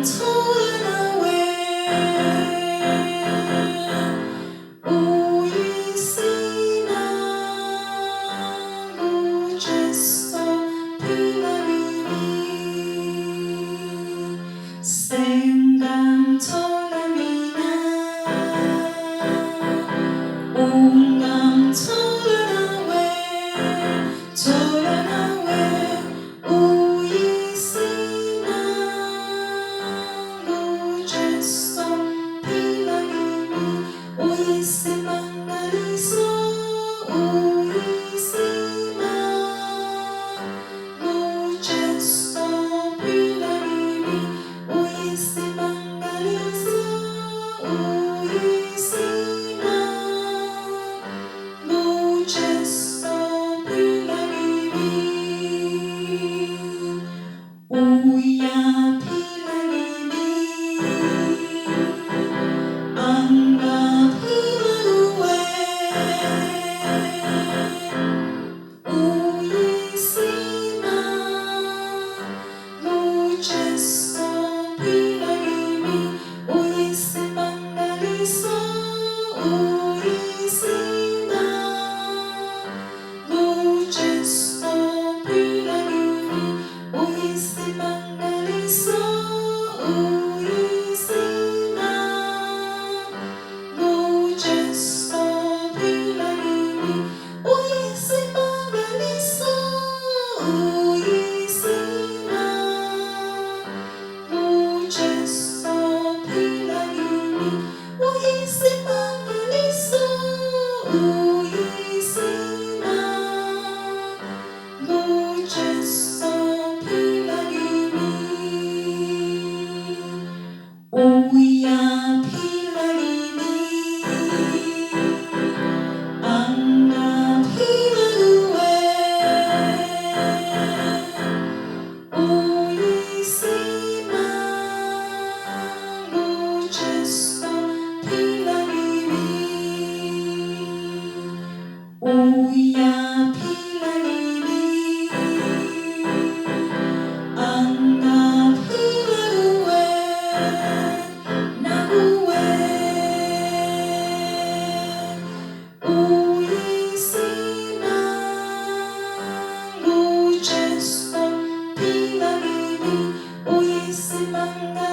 stolen away. Uisinavo gesto pilariri, 생감 토람이나 옹감 토라나웨 우이시나고 제스토 피라기미 우이시망가리소 우이시나고 제스토 피라기미 우이시망가리소 우이시나고 제스토 Uya pilariri, anga pilarue, uyisima, mujesto pilariri, uyisimangaliso, uyisima, mujesto pilariri, uyisimangaliso, uyisima, mujesto pilariri, uyisimangaliso, uyisima, mujesto pilariri, uyisimangaliso, uyisima, mujesto pilariri, uya pilariri, anga pilarue, uyisima, mujesto pilariri, uya pilariri, anga pilarue, nague, uyisima, mujesto pilariri, uyisimanga